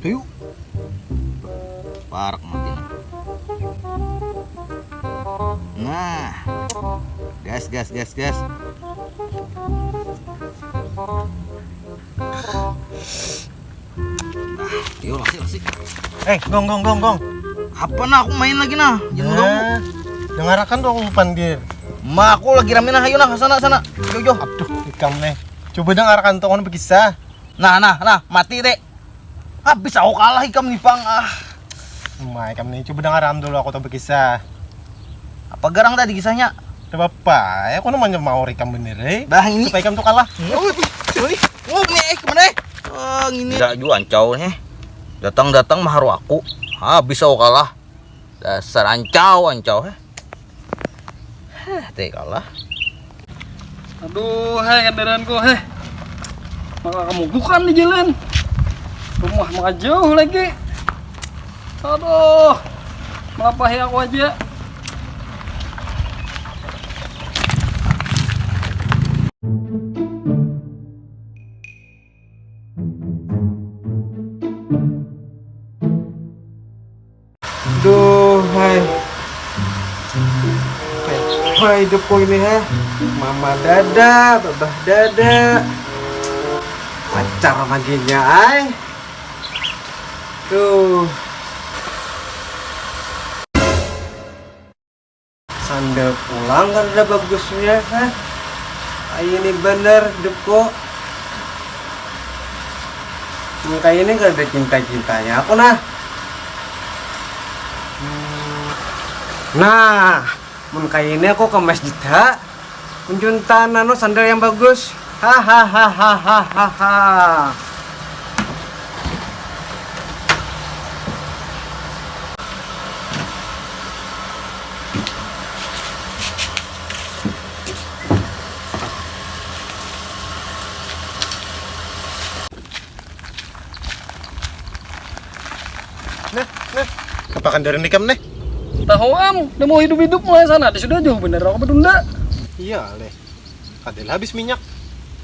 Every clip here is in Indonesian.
Ayo. Parak makin. Nah. Gas. Yuk, lasi. Gong. Apa nah, aku main lagi nah. Jangan ganggu. Dengarkan tuh aku panggil. Ma, aku lagi rame nah. Ayo nah, sana. Yo. Aduh, ikam nih. Coba dengarkan tuh aku berkisah. Nah, mati deh. Habis aku kalah ikam nih, Bang. Ikam nih, coba dengarkan dulu aku tuh berkisah. Apa garang tadi kisahnya? Udah bapak, aku namanya mau ikam bener Bah ini. supaya ikam tuh kalah. Kemana? Ini. Tidak juga ancau nih. Datang maharu aku. Habis aku kalah. Dasar ancau. Teh kalah. Aduh, kendaraan hei. Malah kamu bukan di jalan. Rumah malah jauh lagi. Aduh, melampaui aku aja. Aduh, hai hidupku ini mama dada, babah dada, pacar maginya tuh sandal pulang kan ada bagusnya ini bener hidupku. Kayak ini gak ada cinta-cintanya aku nah mun kayak ini aku ke masjid menjunta nano sandal yang bagus. Hahaha. Nah, kapakan dari nikam nih? Tahu udah mau hidup mulai sana. Dia sudah jauh bener aku betunda. Iya leh. Kadel habis minyak.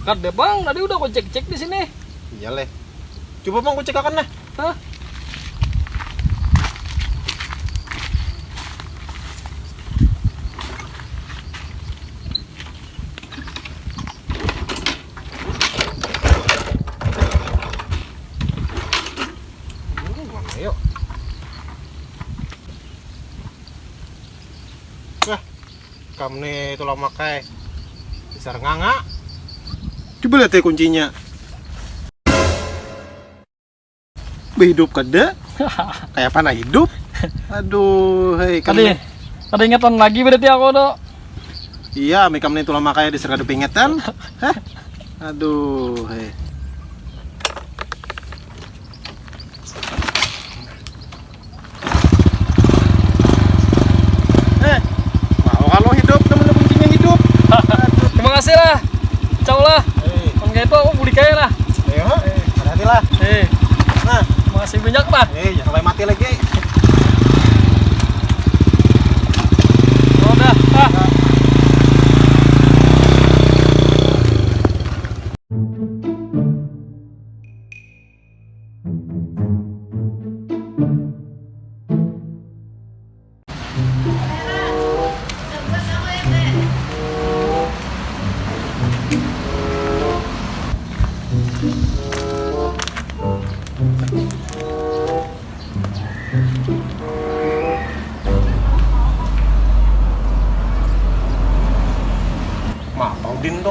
Kada bang, tadi udah aku cek di sini. Iya leh. Coba bang, aku cek akan nah. Hah? Ayo. Kamu nih tulang makai besar nganga. Coba lihat ya kuncinya. Hidup kada? Kayak apa hidup? Aduh, hei kamu. Tadi ingetan lagi berarti aku tuh. Iya, kamu nih tulang makai disergadu pengetan. Hah? Aduh, hei. Kalau hidup temen kuncinya hidup. Terima kasih lah. Ciao lah. Kalau gitu aku beli kaya lah. Ayo, hati-hati lah. Nah, terima kasih banyak lah. Jangan sampai mati lagi. Udah.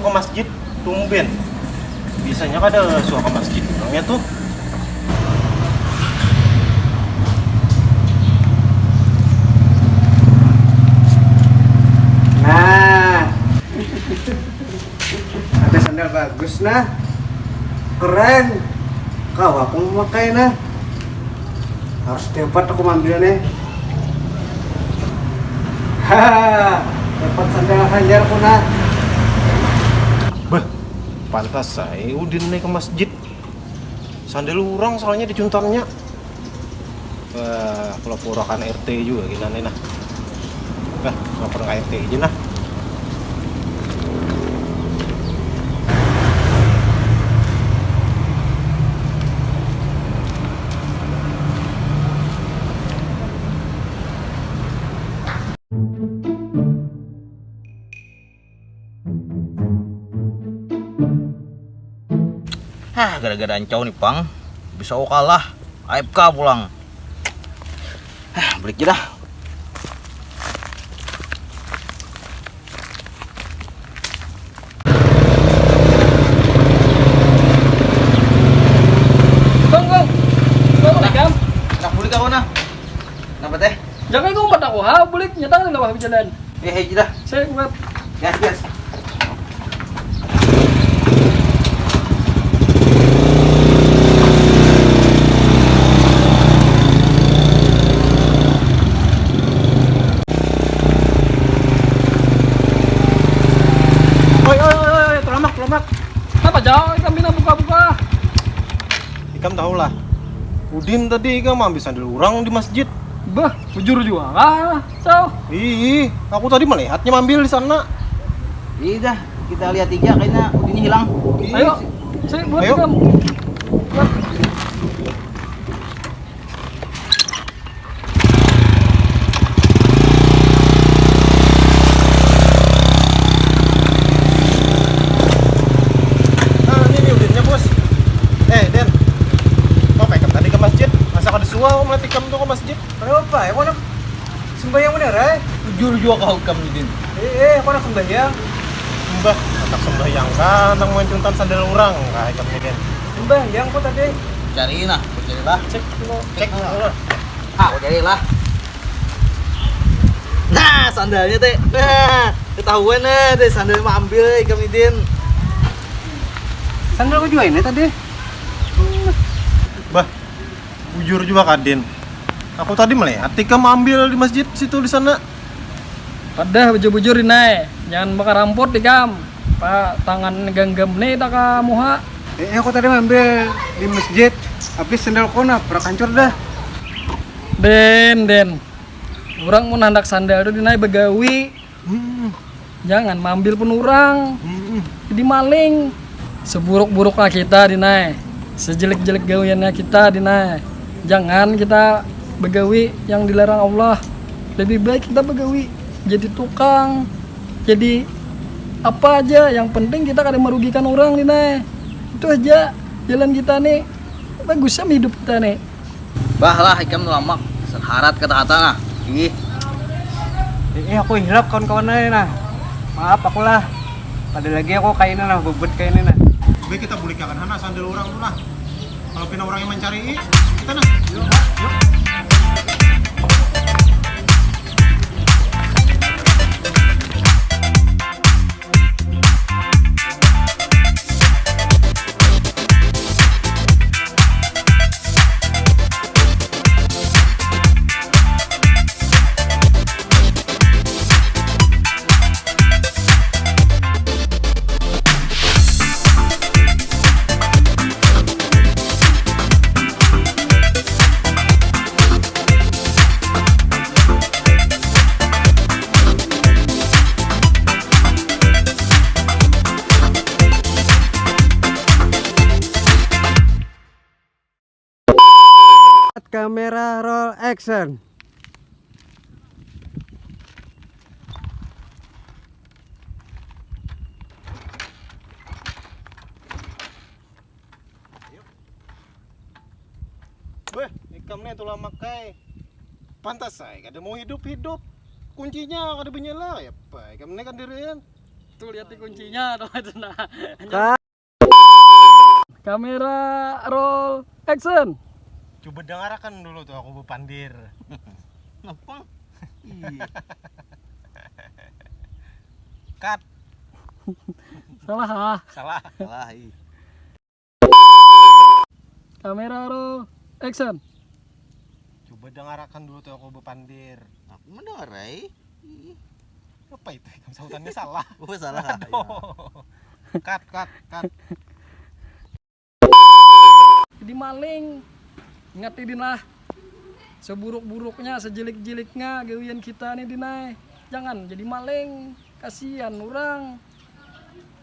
ke masjid tumben. Biasanya kan ada suaka ke masjid orangnya tuh. Nah, ada sandal bagus nah, keren. Kau aku mau pakai nah. Harus cepat aku ambilnya. Hahaha, dapat sandal hajar aku nah. Bah, pantas saya Udin naik ke masjid. Sandal orang soalnya dicuntarnya. Wah, pelaporan RT juga gini nah. Nah, lapor ke RT aja nah. Gara-gara ancau nih Pang, bisa kalah. AFK pulang. Balik aja dah. Bang, Ikam. Nak balik kau nah. Kenapa teh? Jangan kau empat aku, ha, balik nyata di lawah jalan. Aja dah. Saya buat. Gas. Oi, telamak. Apa jauh kami nak buka-buka? Ikam tahu lah. Udin tadi Ikam ambil sandal orang di masjid. Bah, bujur juga lah. So, Ih, aku tadi melihatnya ambil di sana. Iya, kita lihat tiga kayaknya Udin hilang. ayo. Saya buat Ayo. Ikam. Buat. Nah, ini Udinnya bos. Den, mau Ikam tadi ke masjid? Masa kada suah mau melihat Ikam tuh ke masjid? Kenapa ya? Kau nak sembahyang bener eh? Jujur juga kau Kam Udin. Kau nak sembahyang? Mbah, tak sembahyang kan, nang mencuntan sandal orang. Nah, Ikam ini Den. Sembahyang kau tadi. Cariin lah, carilah. Cek dulu. Carilah. Nah, sandalnya teh. Nah, ketahuan deh sandalnya mah ambil Kam Udin. Sandal kau juga ini tadi. Bah, bujur juga Kadin. Aku tadi melihat Ikam ambil di masjid situ di sana. Padah bujur-bujur ini. Jangan bakar rampot Ikam. Pak tangan genggam nih tak muha. Aku tadi ambil di masjid. Habis sandal kau nak pernah kancur dah. Den. Orang mau nandak sandal itu dinai begawi. Hmm. Jangan mambil pun orang. Hmm. Jadi maling. Seburuk-buruknya kita dinai. Sejelek-jelek gawiannya kita dinai. Jangan kita begawi yang dilarang Allah. Lebih baik kita begawi jadi tukang, jadi apa aja yang penting kita kada merugikan orang dinai. Itu aja jalan kita nih. Bagusnya hidup kita nih. Bah Ikam lama serharat kata-kata nah. Ih, Aku hilap kawan-kawan nah. Maaf aku lah. Ada lagi aku kainnya nah, bebet kainnya nah. Baik kita belikan hana sandal orang tuh lah. Kalau pina orang yang mencari, kita nah. Yuk. Kamera roll action. Weh, Ikam nih tulah makai. Pantas saya kada mau hidup. Kuncinya kada menyala ya, Pak. Ikam nih kan dirian. Tuh lihat di kuncinya tuh itu nah. Kak. Kamera roll action. Coba dengarkan dulu tuh aku bepandir. Ngepeng. Iya. Cut. Salah ah. Salah. Salah. Iya. Kamera roll action. Coba dengarkan dulu tuh aku bepandir. Aku mendengar, Ray. Apa itu? Sautannya salah. Oh, salah. Oh. Cut. Jadi maling. Ingat Dinah. Seburuk-buruknya, sejelik-jeliknya gawian kita nih Dinah. Jangan jadi maling. Kasihan orang.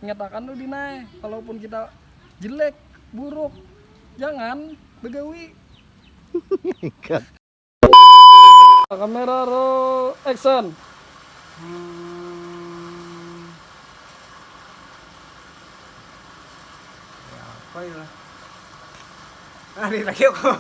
Ingat akan tuh Dinah. Walaupun kita jelek, buruk, jangan begawi. Kamera roll action. Apa ya? Lagi aku.